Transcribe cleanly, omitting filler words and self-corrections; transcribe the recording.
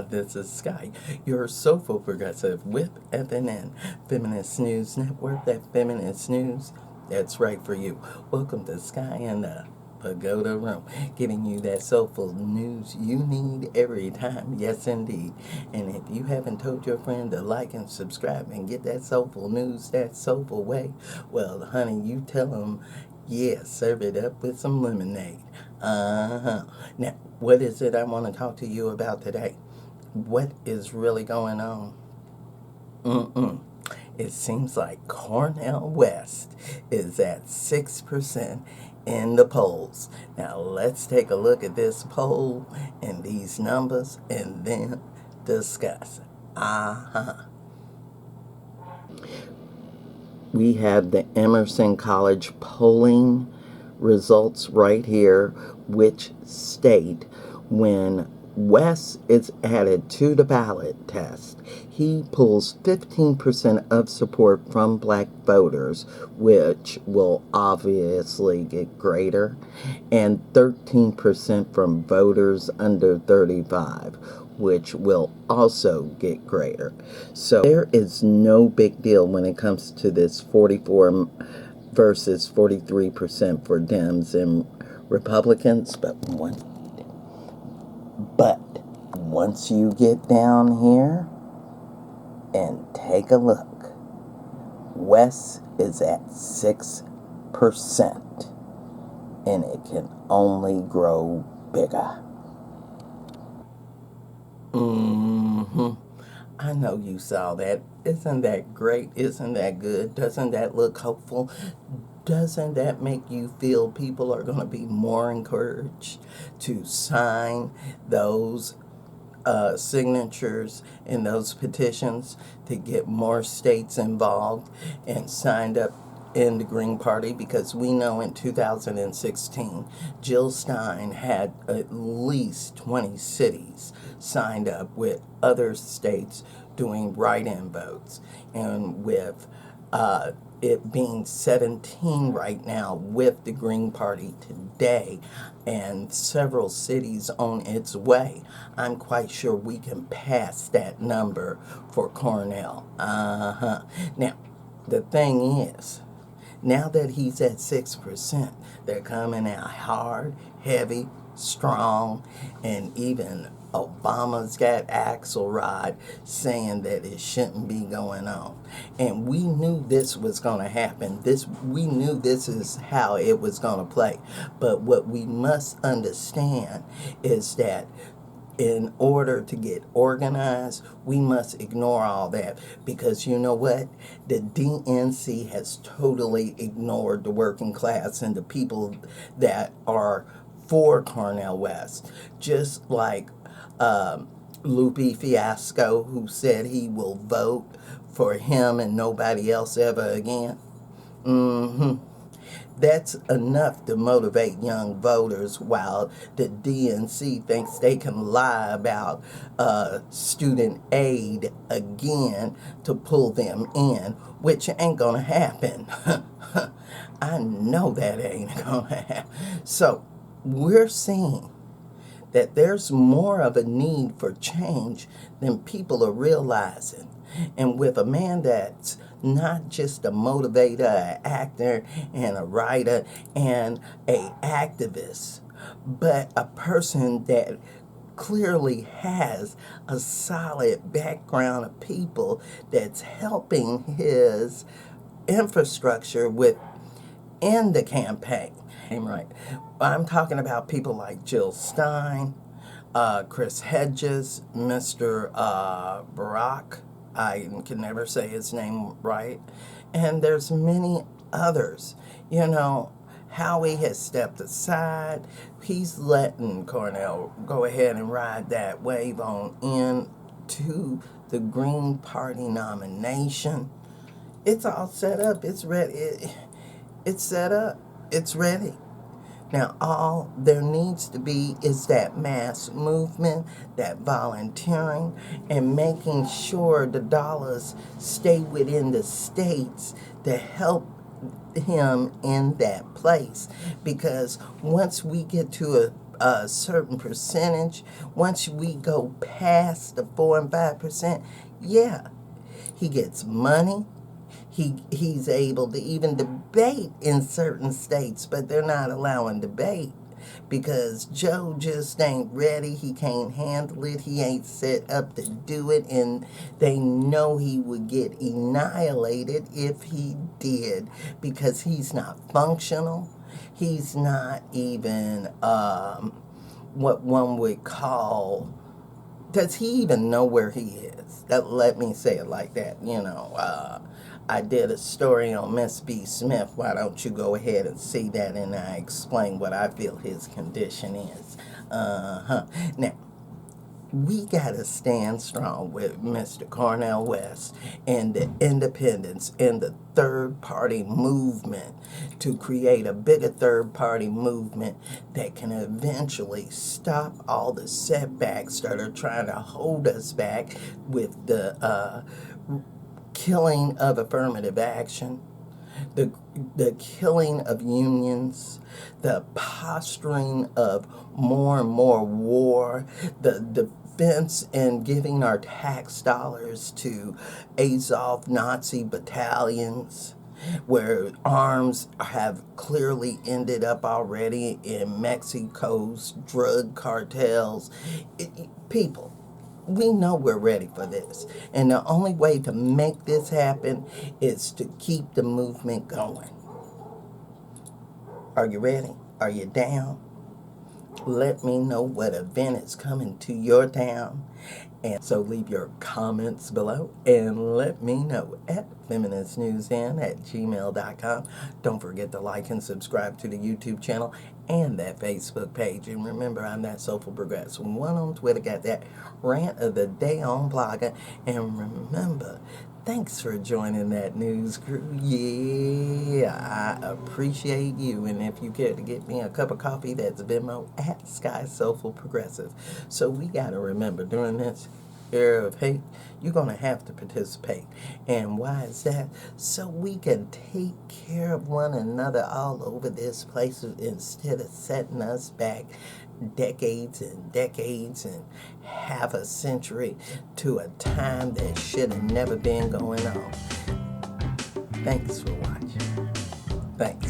This is Skye, your Soulful Progressive with FNN Feminist News Network, that feminist news that's right for you. Welcome to Skye in the Pagoda Room, giving you that soulful news you need every time. Yes, indeed. And if you haven't told your friend to like and subscribe and get that soulful news that soulful way, well, honey, you tell them, yeah, serve it up with some lemonade. Now, what is it I want to talk to you about today? What is really going on? It seems like Cornel West is at 6% in the polls. Now, let's take a look at this poll and these numbers and then discuss. We have the Emerson College polling results right here, which state when West is added to the ballot test, he pulls 15% of support from black voters, which will obviously get greater, and 13% from voters under 35, which will also get greater. So there is no big deal when it comes to this 44 versus 43% for Dems and Republicans, but once you get down here and take a look, West is at 6%, and it can only grow bigger. I know you saw that. Isn't that great? Isn't that good? Doesn't that look hopeful? Doesn't that make you feel people are going to be more encouraged to sign those signatures in those petitions to get more states involved and signed up in the Green Party? Because we know in 2016, Jill Stein had at least 20 cities signed up with other states doing write-in votes. And with it being 17 right now with the Green Party today and several cities on its way, I'm quite sure we can pass that number for Cornel. Now, the thing is, now that he's at 6%, they're coming out hard, heavy, strong, and even Obama's got Axelrod saying that it shouldn't be going on. And we knew this was going to happen. We knew this is how it was going to play. But what we must understand is that in order to get organized, we must ignore all that, because you know what? The DNC has totally ignored the working class and the people that are for Cornel West. Just like Lupe Fiasco, who said he will vote for him and nobody else ever again. That's enough to motivate young voters, while the DNC thinks they can lie about student aid again to pull them in, which ain't gonna happen. I know that ain't gonna happen. So we're seeing that there's more of a need for change than people are realizing. And with a man that's not just a motivator, an actor, and a writer, and an activist, but a person that clearly has a solid background of people that's helping his infrastructure within the campaign. Right. I'm talking about people like Jill Stein, Chris Hedges, Mr. Barack. I can never say his name right. And there's many others. You know, Howie has stepped aside. He's letting Cornel go ahead and ride that wave on into the Green Party nomination. It's all set up. It's ready. It's set up. It's ready. Now, all there needs to be is that mass movement, that volunteering, and making sure the dollars stay within the states to help him in that place. Because once we get to a certain percentage, once we go past the 4 and 5%, yeah, he gets money. He's able to even debate in certain states, but they're not allowing debate because Joe just ain't ready. He can't handle it. He ain't set up to do it, and they know he would get annihilated if he did because he's not functional. He's not even what one would call. Does he even know where he is? Let me say it like that. I did a story on Miss B. Smith. Why don't you go ahead and see that, and I explain what I feel his condition is. Now, we got to stand strong with Mr. Cornel West and the independents and the third-party movement to create a bigger third-party movement that can eventually stop all the setbacks that are trying to hold us back with the killing of affirmative action, the killing of unions, the posturing of more and more war, the defense and giving our tax dollars to Azov Nazi battalions, where arms have clearly ended up already in Mexico's drug cartels. People, we know we're ready for this. And the only way to make this happen is to keep the movement going. Are you ready? Are you down? Let me know what event is coming to your town. And so leave your comments below and let me know at FeministNewsN@gmail.com. Don't forget to like and subscribe to the YouTube channel and that Facebook page. And remember, I'm that Soulful Progressive. One on Twitter, got that rant of the day on Blogger. And remember, thanks for joining that news crew. Yeah, I appreciate you. And if you care to get me a cup of coffee, that's Venmo at SkyeSoulfulProgressive. So we got to remember, during this era of hate, you're going to have to participate. And why is that? So we can take care of one another all over this place instead of setting us back decades and decades and half a century to a time that should have never been going on. Thanks for watching. Thanks.